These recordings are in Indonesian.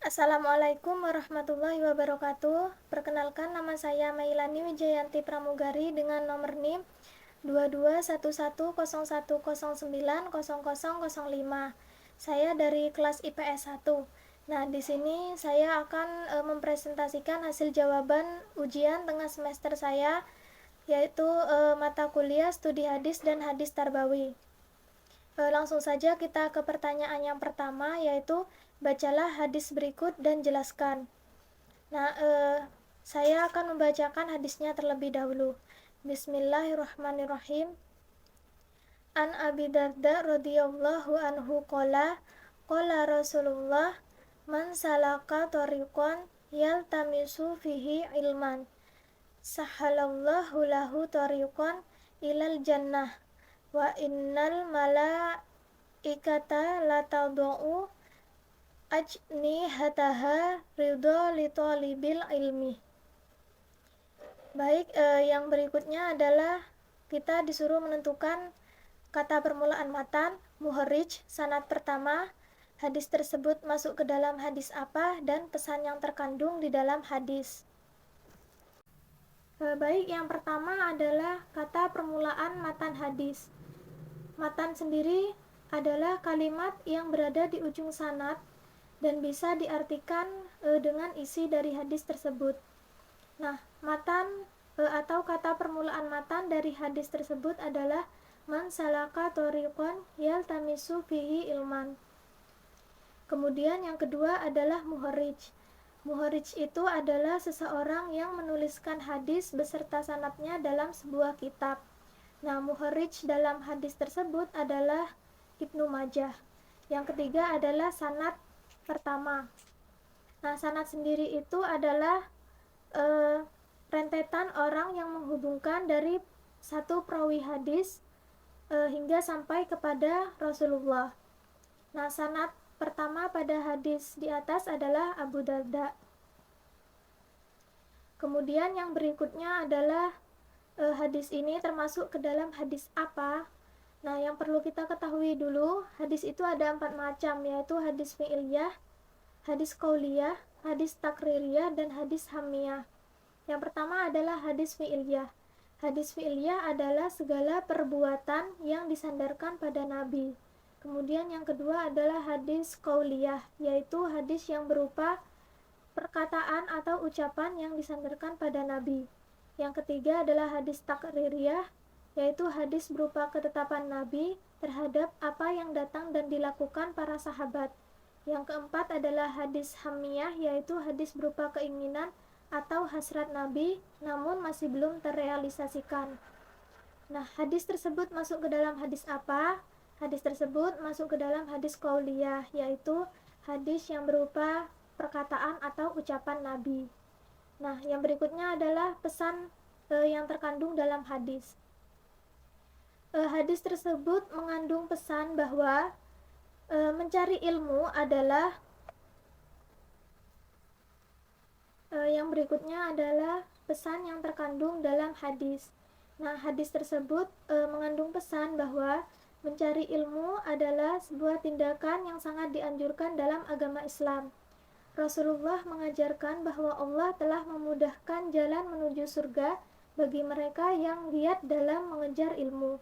Assalamualaikum warahmatullahi wabarakatuh. Perkenalkan, nama saya Mailani Wijayanti Pramugari dengan nomor NIM 221101090005. Saya dari kelas IPS 1. Nah, di sini saya akan mempresentasikan hasil jawaban ujian tengah semester saya, yaitu mata kuliah studi hadis dan hadis tarbawi. Langsung saja kita ke pertanyaan yang pertama, yaitu bacalah hadis berikut dan jelaskan. Nah, saya akan membacakan hadisnya terlebih dahulu. Bismillahirrahmanirrahim. An Abi Darda radhiyallahu anhu qala qala Rasulullah man salaka tariqan yaltamisu fihi ilman sahalallahu lahu tariqan ilal jannah wa innal malaikata latadau ajnihataha ridho li talibil ilmi. Baik, yang berikutnya adalah kita disuruh menentukan kata permulaan matan, muharrij, sanad pertama, hadis tersebut masuk ke dalam hadis apa, dan pesan yang terkandung di dalam hadis. Baik, yang pertama adalah kata permulaan matan hadis. Matan sendiri adalah kalimat yang berada di ujung sanad dan bisa diartikan dengan isi dari hadis tersebut. Nah, matan atau kata permulaan matan dari hadis tersebut adalah man salaka thoriqan yaltamisu fihi ilman. Kemudian yang kedua adalah muharrij. Muharrij itu adalah seseorang yang menuliskan hadis beserta sanadnya dalam sebuah kitab. Nah, muharrij dalam hadis tersebut adalah Ibnu Majah. Yang ketiga adalah sanad pertama. Nah, sanad sendiri itu adalah rentetan orang yang menghubungkan dari satu perawi hadis hingga sampai kepada Rasulullah. Nah, sanad pertama pada hadis di atas adalah Abu Darda. Kemudian yang berikutnya adalah hadis ini termasuk ke dalam hadis apa? Nah, yang perlu kita ketahui dulu, hadis itu ada 4 macam, yaitu hadis fi'iliyah, hadis qauliyah, hadis takririyah, dan hadis hamiyah. Yang pertama adalah hadis fi'iliyah. Hadis fi'iliyah adalah segala perbuatan yang disandarkan pada Nabi. Kemudian yang kedua adalah hadis qauliyah, yaitu hadis yang berupa perkataan atau ucapan yang disandarkan pada Nabi. Yang ketiga adalah hadis takririyah, yaitu hadis berupa ketetapan Nabi terhadap apa yang datang dan dilakukan para sahabat. Yang keempat adalah hadis hamiyah, yaitu hadis berupa keinginan atau hasrat Nabi namun masih belum terrealisasikan. Nah, hadis tersebut masuk ke dalam hadis apa? Hadis tersebut masuk ke dalam hadis qauliyah, yaitu hadis yang berupa perkataan atau ucapan Nabi. Nah, yang berikutnya adalah pesan yang terkandung dalam hadis. Hadis tersebut mengandung pesan bahwa mencari ilmu adalah yang berikutnya adalah pesan yang terkandung dalam hadis. Nah, hadis tersebut mengandung pesan bahwa mencari ilmu adalah sebuah tindakan yang sangat dianjurkan dalam agama Islam. Rasulullah mengajarkan bahwa Allah telah memudahkan jalan menuju surga bagi mereka yang giat dalam mengejar ilmu.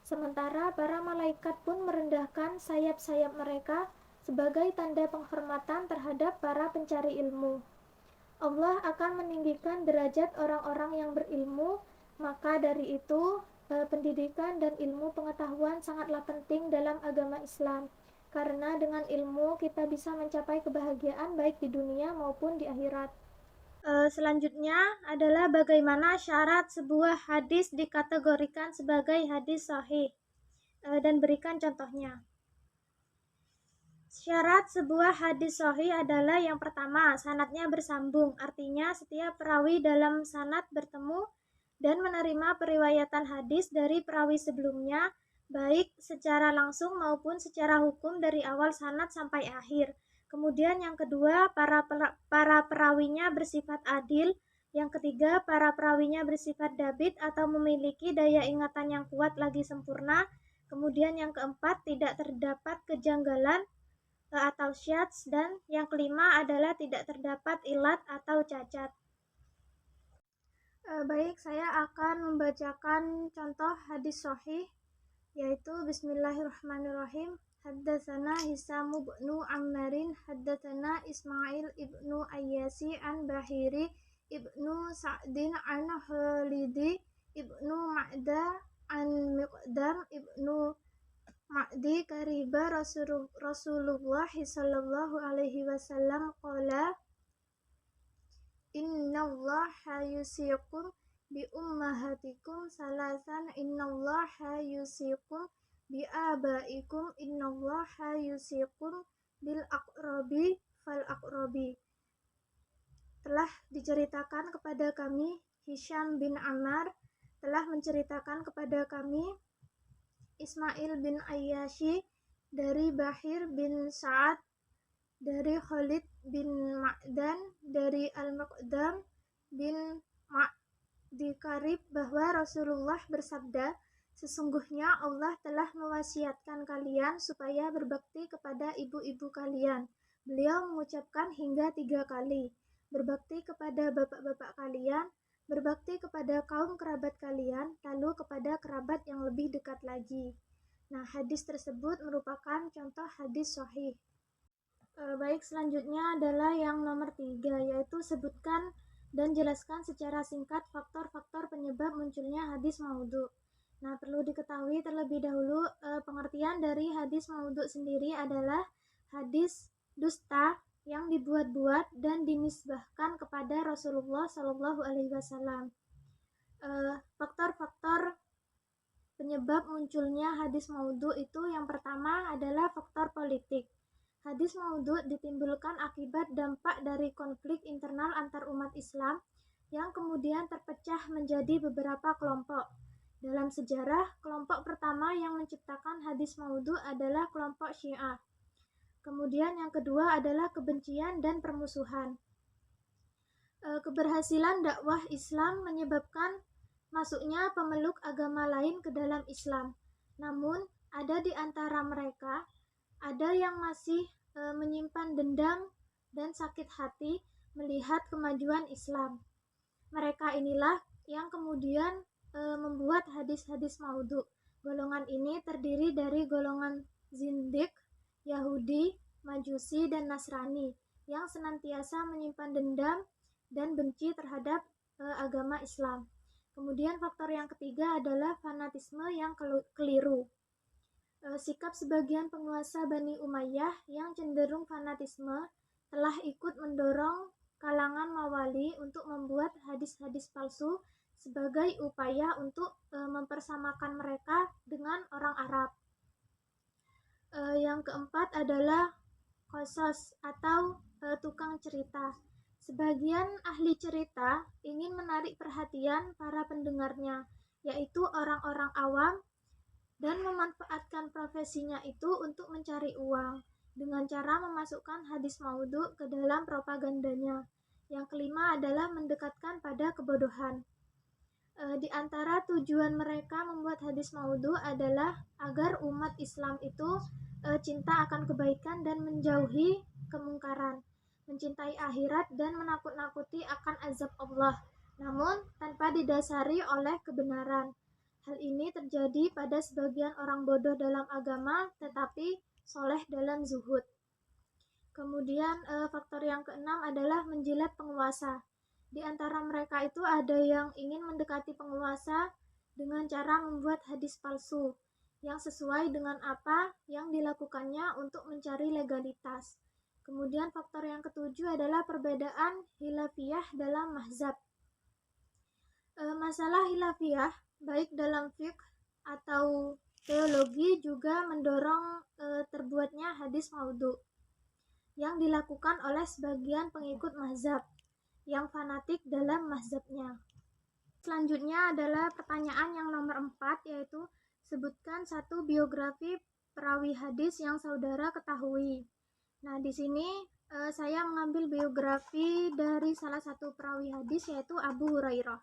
Sementara para malaikat pun merendahkan sayap-sayap mereka sebagai tanda penghormatan terhadap para pencari ilmu. Allah akan meninggikan derajat orang-orang yang berilmu, maka dari itu pendidikan dan ilmu pengetahuan sangatlah penting dalam agama Islam, karena dengan ilmu kita bisa mencapai kebahagiaan baik di dunia maupun di akhirat. Selanjutnya adalah bagaimana syarat sebuah hadis dikategorikan sebagai hadis sahih, dan berikan contohnya. Syarat sebuah hadis sahih adalah yang pertama, sanadnya bersambung, artinya setiap perawi dalam sanad bertemu dan menerima periwayatan hadis dari perawi sebelumnya, baik secara langsung maupun secara hukum dari awal sanad sampai akhir. Kemudian yang kedua, para perawinya bersifat adil. Yang ketiga, para perawinya bersifat dabit atau memiliki daya ingatan yang kuat lagi sempurna. Kemudian yang keempat, tidak terdapat kejanggalan atau syadz, dan yang kelima adalah tidak terdapat ilat atau cacat. Baik, saya akan membacakan contoh hadis sahih, yaitu Bismillahirrahmanirrahim. Haddatsana Hisam ibnu Ammarin haddatsana Ismail ibnu Ayyasi an Bahiri ibnu Sa'din an Khalidi ibnu Ma'da an Miqdam ibnu Ma'di kariba Rasulullah sallallahu alaihi wasallam qala innallaha yusikum bi ummahatikum salasan innallaha yusikum bi abaikum innallaha yusikum bil aqrabi fal aqrabi. Telah diceritakan kepada kami, Hisham bin Ammar telah menceritakan kepada kami, Ismail bin Ayyashi dari Bahir bin Sa'ad, dari Khalid bin Ma'dan, dari Al-Muqdam bin Ma'di Karib, bahwa Rasulullah bersabda, sesungguhnya Allah telah mewasiatkan kalian supaya berbakti kepada ibu-ibu kalian. Beliau mengucapkan hingga 3 kali. Berbakti kepada bapak-bapak kalian, berbakti kepada kaum kerabat kalian, lalu kepada kerabat yang lebih dekat lagi. Nah, hadis tersebut merupakan contoh hadis sahih. Baik, selanjutnya adalah yang nomor 3, yaitu sebutkan dan jelaskan secara singkat faktor-faktor penyebab munculnya hadis maudhu. Nah, perlu diketahui terlebih dahulu, pengertian dari hadis maudhu sendiri adalah hadis dusta yang dibuat-buat dan dinisbahkan kepada Rasulullah Shallallahu Alaihi Wasallam. Faktor-faktor penyebab munculnya hadis maudhu itu yang pertama adalah faktor politik. Hadis maudhu ditimbulkan akibat dampak dari konflik internal antar umat Islam yang kemudian terpecah menjadi beberapa kelompok. Dalam sejarah, kelompok pertama yang menciptakan hadis maudhu adalah kelompok Syiah. Kemudian yang kedua adalah kebencian dan permusuhan. Keberhasilan dakwah Islam menyebabkan masuknya pemeluk agama lain ke dalam Islam. Namun, ada di antara mereka ada yang masih menyimpan dendam dan sakit hati melihat kemajuan Islam. Mereka inilah yang kemudian membuat hadis-hadis maudhu. Golongan ini terdiri dari golongan Zindik, Yahudi, Majusi, dan Nasrani yang senantiasa menyimpan dendam dan benci terhadap agama Islam. Kemudian faktor yang ketiga adalah fanatisme yang keliru. Sikap sebagian penguasa Bani Umayyah yang cenderung fanatisme telah ikut mendorong kalangan Mawali untuk membuat hadis-hadis palsu sebagai upaya untuk mempersamakan mereka dengan orang Arab. Yang keempat adalah qasas atau tukang cerita. Sebagian ahli cerita ingin menarik perhatian para pendengarnya, yaitu orang-orang awam, dan memanfaatkan profesinya itu untuk mencari uang dengan cara memasukkan hadis maudhu ke dalam propagandanya. Yang kelima adalah mendekatkan pada kebodohan. Di antara tujuan mereka membuat hadis maudhu adalah agar umat Islam itu cinta akan kebaikan dan menjauhi kemungkaran, mencintai akhirat dan menakut-nakuti akan azab Allah, namun tanpa didasari oleh kebenaran. Hal ini terjadi pada sebagian orang bodoh dalam agama tetapi soleh dalam zuhud. Kemudian faktor yang keenam adalah menjilat penguasa. Di antara mereka itu ada yang ingin mendekati penguasa dengan cara membuat hadis palsu yang sesuai dengan apa yang dilakukannya untuk mencari legalitas. Kemudian faktor yang ketujuh adalah perbedaan khilafiyah dalam mazhab. Masalah khilafiyah baik dalam fiqh atau teologi juga mendorong terbuatnya hadis maudhu yang dilakukan oleh sebagian pengikut mazhab yang fanatik dalam mazhabnya. Selanjutnya adalah pertanyaan yang nomor 4, yaitu sebutkan satu biografi perawi hadis yang saudara ketahui. Nah, di sini saya mengambil biografi dari salah satu perawi hadis, yaitu Abu Hurairah.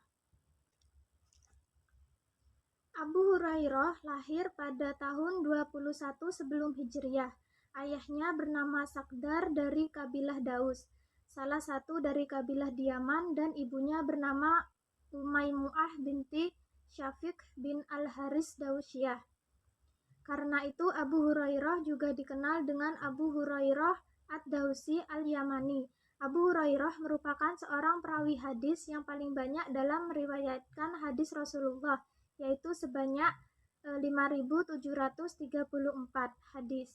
Abu Hurairah lahir pada tahun 21 sebelum Hijriah. Ayahnya bernama Sakdar dari kabilah Daus, salah satu dari kabilah Yaman, dan ibunya bernama Umaimuah binti Syafiq bin Al-Haris Dausyah. Karena itu Abu Hurairah juga dikenal dengan Abu Hurairah Ad-Dausi Al-Yamani. Abu Hurairah merupakan seorang perawi hadis yang paling banyak dalam meriwayatkan hadis Rasulullah, yaitu sebanyak 5.734 hadis.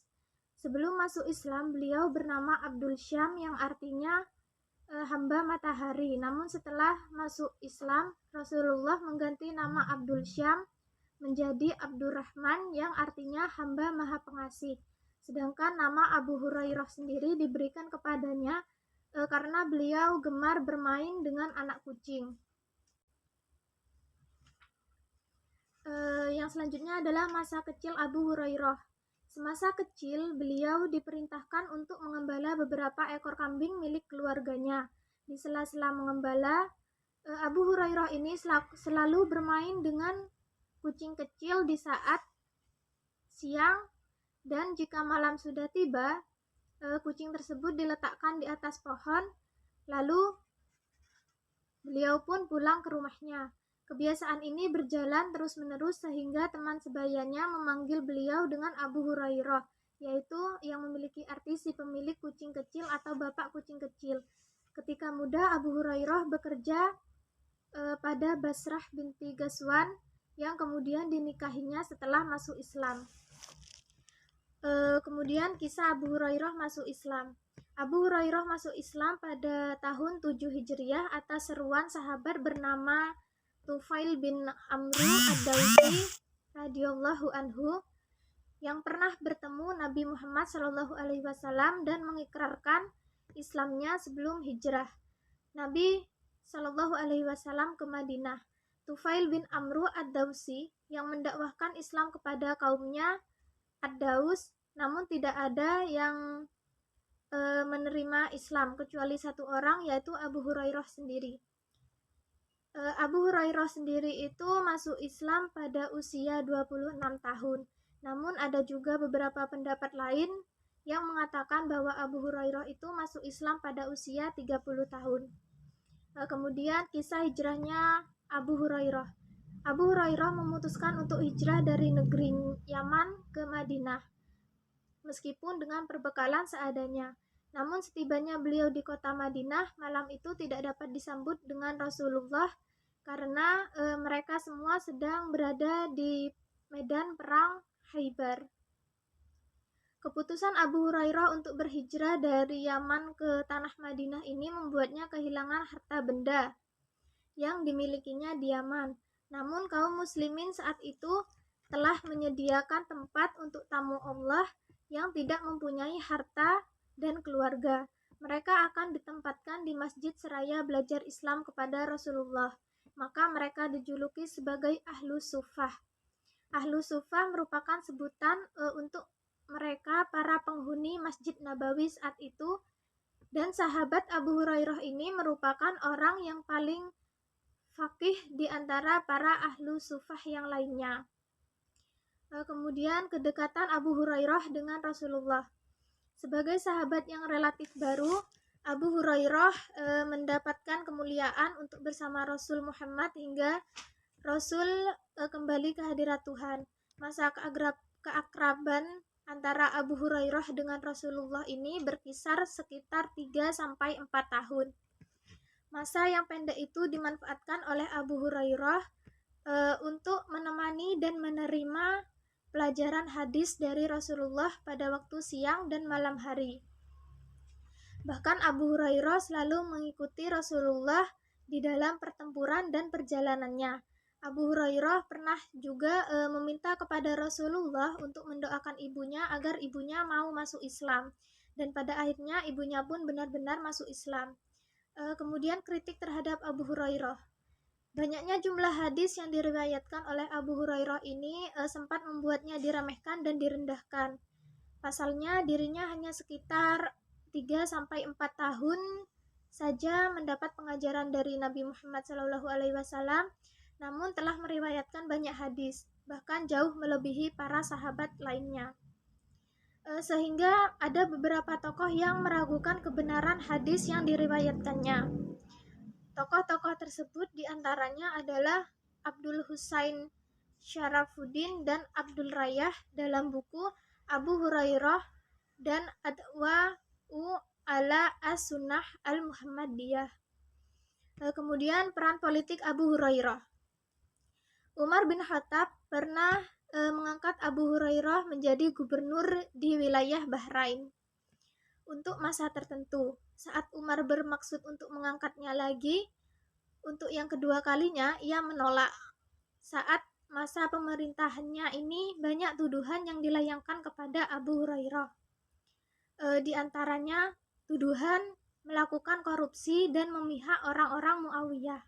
Sebelum masuk Islam, beliau bernama Abdul Syam yang artinya hamba matahari. Namun setelah masuk Islam, Rasulullah mengganti nama Abdul Syam menjadi Abdurrahman yang artinya hamba maha pengasih. Sedangkan nama Abu Hurairah sendiri diberikan kepadanya karena beliau gemar bermain dengan anak kucing. Yang selanjutnya adalah masa kecil Abu Hurairah. Semasa kecil, beliau diperintahkan untuk mengembala beberapa ekor kambing milik keluarganya. Di sela-sela mengembala, Abu Hurairah ini selalu bermain dengan kucing kecil di saat siang, dan jika malam sudah tiba, kucing tersebut diletakkan di atas pohon, lalu beliau pun pulang ke rumahnya. Kebiasaan ini berjalan terus-menerus sehingga teman sebayanya memanggil beliau dengan Abu Hurairah, yaitu yang memiliki arti si pemilik kucing kecil atau bapak kucing kecil. Ketika muda, Abu Hurairah bekerja pada Basrah binti Ghazwan yang kemudian dinikahinya setelah masuk Islam. Kemudian kisah Abu Hurairah masuk Islam. Abu Hurairah masuk Islam pada tahun 7 Hijriah atas seruan sahabat bernama Tufail bin Amru Ad-Dausi radhiyallahu anhu yang pernah bertemu Nabi Muhammad SAW dan mengikrarkan Islamnya sebelum hijrah Nabi SAW ke Madinah. Tufail bin Amru Ad-Dausi yang mendakwahkan Islam kepada kaumnya Ad-Daus, namun tidak ada yang menerima Islam kecuali satu orang, yaitu Abu Hurairah sendiri. Abu Hurairah sendiri itu masuk Islam pada usia 26 tahun. Namun ada juga beberapa pendapat lain yang mengatakan bahwa Abu Hurairah itu masuk Islam pada usia 30 tahun. Kemudian kisah hijrahnya Abu Hurairah. Abu Hurairah memutuskan untuk hijrah dari negeri Yaman ke Madinah, meskipun dengan perbekalan seadanya. Namun setibanya beliau di kota Madinah, malam itu tidak dapat disambut dengan Rasulullah karena mereka semua sedang berada di medan perang Khaybar. Keputusan Abu Hurairah untuk berhijrah dari Yaman ke tanah Madinah ini membuatnya kehilangan harta benda yang dimilikinya di Yaman. Namun kaum muslimin saat itu telah menyediakan tempat untuk tamu Allah yang tidak mempunyai harta dan keluarga. Mereka akan ditempatkan di Masjid Seraya belajar Islam kepada Rasulullah. Maka mereka dijuluki sebagai Ahlu Suffah. Ahlu Suffah merupakan sebutan untuk mereka para penghuni Masjid Nabawi saat itu, dan sahabat Abu Hurairah ini merupakan orang yang paling faqih di antara para Ahlu Suffah yang lainnya. Kemudian kedekatan Abu Hurairah dengan Rasulullah. Sebagai sahabat yang relatif baru, Abu Hurairah mendapatkan kemuliaan untuk bersama Rasul Muhammad hingga Rasul kembali ke hadirat Tuhan. Masa keakraban antara Abu Hurairah dengan Rasulullah ini berkisar sekitar 3-4 tahun. Masa yang pendek itu dimanfaatkan oleh Abu Hurairah untuk menemani dan menerima pelajaran hadis dari Rasulullah pada waktu siang dan malam hari. Bahkan Abu Hurairah selalu mengikuti Rasulullah di dalam pertempuran dan perjalanannya. Abu Hurairah pernah juga meminta kepada Rasulullah untuk mendoakan ibunya agar ibunya mau masuk Islam. Dan pada akhirnya ibunya pun benar-benar masuk Islam. Kemudian kritik terhadap Abu Hurairah. Banyaknya jumlah hadis yang diriwayatkan oleh Abu Hurairah ini sempat membuatnya diremehkan dan direndahkan. Pasalnya dirinya hanya sekitar 3-4 tahun saja mendapat pengajaran dari Nabi Muhammad SAW, namun telah meriwayatkan banyak hadis, bahkan jauh melebihi para sahabat lainnya. sehingga ada beberapa tokoh yang meragukan kebenaran hadis yang diriwayatkannya. Tokoh-tokoh tersebut diantaranya adalah Abdul Husain Syarafuddin dan Abdul Rayah dalam buku Abu Hurairah dan Adwa'u ala As-Sunnah Al-Muhammadiyah. Kemudian peran politik Abu Hurairah. Umar bin Khattab pernah mengangkat Abu Hurairah menjadi gubernur di wilayah Bahrain untuk masa tertentu. Saat Umar bermaksud untuk mengangkatnya lagi, untuk yang kedua kalinya ia menolak. Saat masa pemerintahannya ini banyak tuduhan yang dilayangkan kepada Abu Hurairah. Di antaranya tuduhan melakukan korupsi dan memihak orang-orang Muawiyah.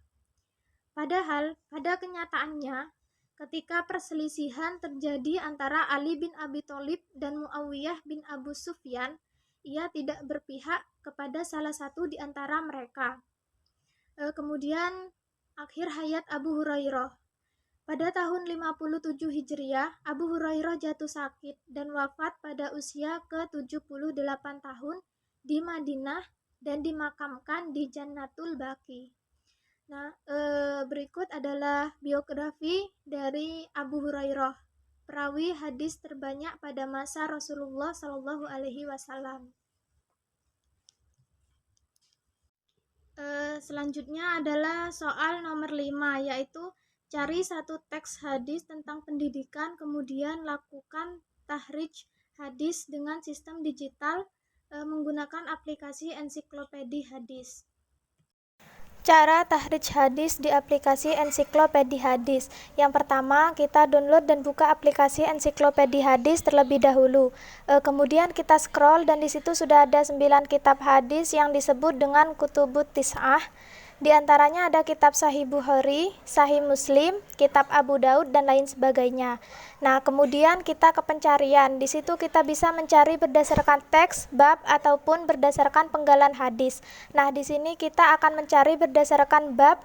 Padahal pada kenyataannya ketika perselisihan terjadi antara Ali bin Abi Thalib dan Muawiyah bin Abu Sufyan, ia tidak berpihak kepada salah satu di antara mereka. Kemudian akhir hayat Abu Hurairah. Pada tahun 57 Hijriah, Abu Hurairah jatuh sakit dan wafat pada usia ke-78 tahun di Madinah dan dimakamkan di Jannatul Baqi. Nah, berikut adalah biografi dari Abu Hurairah, perawi hadis terbanyak pada masa Rasulullah Shallallahu Alaihi Wasallam. Selanjutnya adalah soal nomor 5, yaitu cari satu teks hadis tentang pendidikan, kemudian lakukan tahrij hadis dengan sistem digital menggunakan aplikasi ensiklopedi hadis. Cara tahrij hadis di aplikasi ensiklopedi hadis. Yang pertama, kita download dan buka aplikasi ensiklopedi hadis terlebih dahulu. Kemudian kita scroll dan di situ sudah ada 9 kitab hadis yang disebut dengan Kutubut Tis'ah. Di antaranya ada kitab Sahih Bukhari, Sahih Muslim, kitab Abu Daud dan lain sebagainya. Nah, kemudian kita ke pencarian. Di situ kita bisa mencari berdasarkan teks, bab ataupun berdasarkan penggalan hadis. Nah, di sini kita akan mencari berdasarkan bab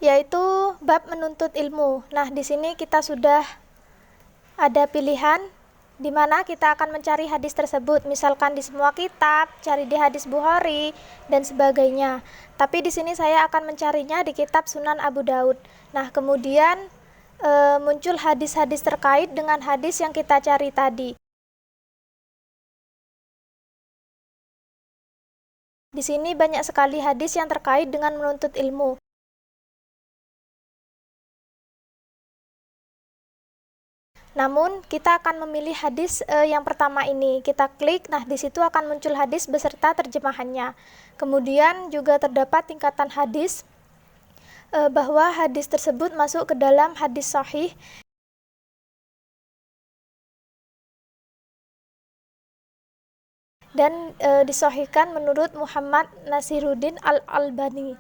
yaitu bab menuntut ilmu. Nah, di sini kita sudah ada pilihan di mana kita akan mencari hadis tersebut, misalkan di semua kitab, cari di hadis Bukhari dan sebagainya. Tapi di sini saya akan mencarinya di kitab Sunan Abu Daud. Nah, kemudian muncul hadis-hadis terkait dengan hadis yang kita cari tadi. Di sini banyak sekali hadis yang terkait dengan menuntut ilmu. Namun, kita akan memilih hadis yang pertama ini. Kita klik, nah di situ akan muncul hadis beserta terjemahannya. Kemudian juga terdapat tingkatan hadis bahwa hadis tersebut masuk ke dalam hadis sahih. Dan disahihkan menurut Muhammad Nasiruddin Al-Albani.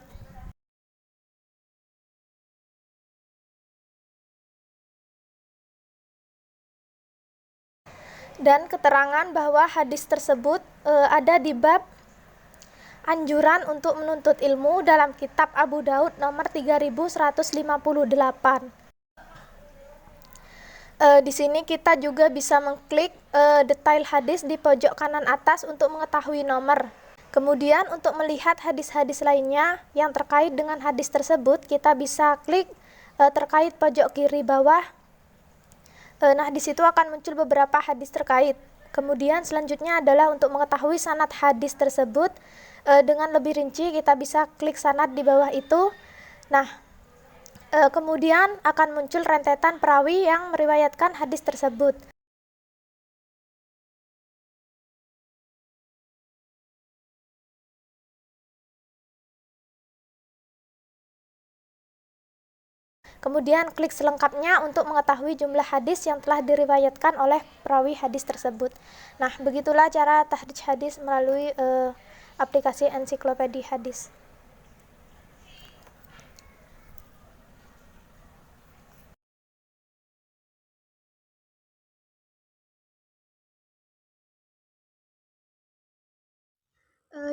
Dan keterangan bahwa hadis tersebut ada di bab anjuran untuk menuntut ilmu dalam kitab Abu Daud nomor 3158. Di sini kita juga bisa mengklik detail hadis di pojok kanan atas untuk mengetahui nomor. Kemudian untuk melihat hadis-hadis lainnya yang terkait dengan hadis tersebut, kita bisa klik terkait pojok kiri bawah. Nah, di situ akan muncul beberapa hadis terkait. Kemudian selanjutnya adalah untuk mengetahui sanad hadis tersebut dengan lebih rinci, kita bisa klik sanad di bawah itu. Nah, kemudian akan muncul rentetan perawi yang meriwayatkan hadis tersebut. Kemudian klik selengkapnya untuk mengetahui jumlah hadis yang telah diriwayatkan oleh perawi hadis tersebut. Nah, begitulah cara tahrij hadis melalui aplikasi ensiklopedi hadis.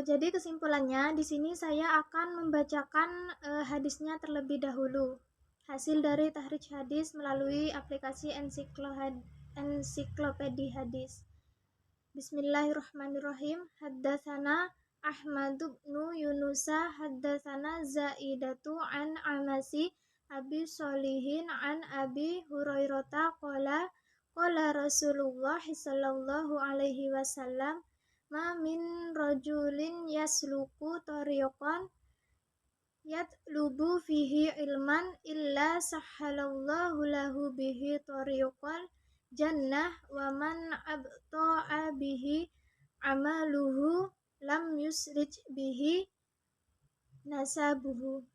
Jadi kesimpulannya di sini saya akan membacakan hadisnya terlebih dahulu. Hasil dari tahrij hadis melalui aplikasi ensiklopedia hadis. Bismillahirrahmanirrahim. Haddatsana Ahmad bin Yunusa haddatsana Zaidatu an Amasi Abi Sholihin an Abi Hurairata qala qala Rasulullah sallallahu alaihi wasallam ma min rajulin yasluku tariqan yatlubu fihi ilman illa sahhalallahu lahu bihi tariqal jannah wa man abta'a bihi amaluhu lam yusrij bihi nasabuhu.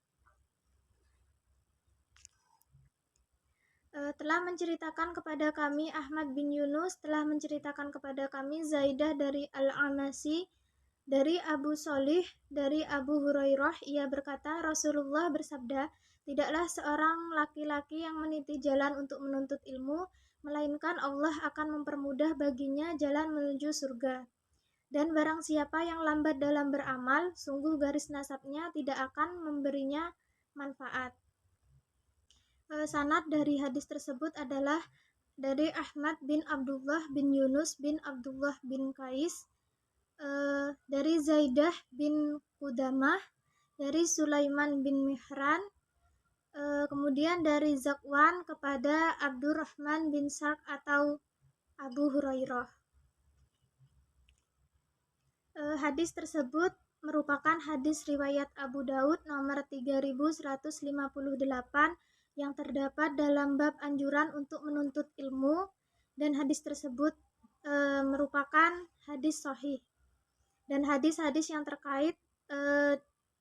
Telah menceritakan kepada kami Ahmad bin Yunus, telah menceritakan kepada kami Zaidah dari Al-Amasi, dari Abu Sholih, dari Abu Hurairah. Ia berkata, Rasulullah bersabda, tidaklah seorang laki-laki yang meniti jalan untuk menuntut ilmu, melainkan Allah akan mempermudah baginya jalan menuju surga. Dan barang siapa yang lambat dalam beramal, sungguh garis nasabnya tidak akan memberinya manfaat. Sanad dari hadis tersebut adalah dari Ahmad bin Abdullah bin Yunus bin Abdullah bin Qais, dari Zaidah bin Qudamah, dari Sulaiman bin Mihran, kemudian dari Zakwan kepada Abdurrahman bin Sak atau Abu Hurairah. Hadis tersebut merupakan hadis riwayat Abu Daud nomor 3158 yang terdapat dalam bab anjuran untuk menuntut ilmu, dan hadis tersebut merupakan hadis sahih. Dan hadis-hadis yang terkait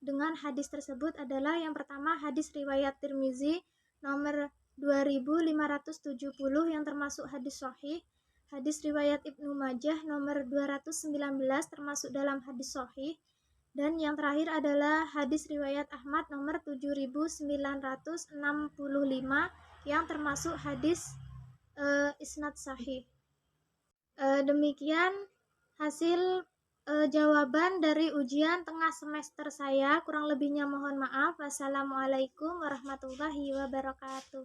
dengan hadis tersebut adalah yang pertama hadis riwayat Tirmizi nomor 2570 yang termasuk hadis sahih, hadis riwayat Ibnu Majah nomor 219 termasuk dalam hadis sahih, dan yang terakhir adalah hadis riwayat Ahmad nomor 7965 yang termasuk hadis isnad sahih. Demikian hasil jawaban dari ujian tengah semester saya. Kurang lebihnya mohon maaf. Wassalamualaikum warahmatullahi wabarakatuh.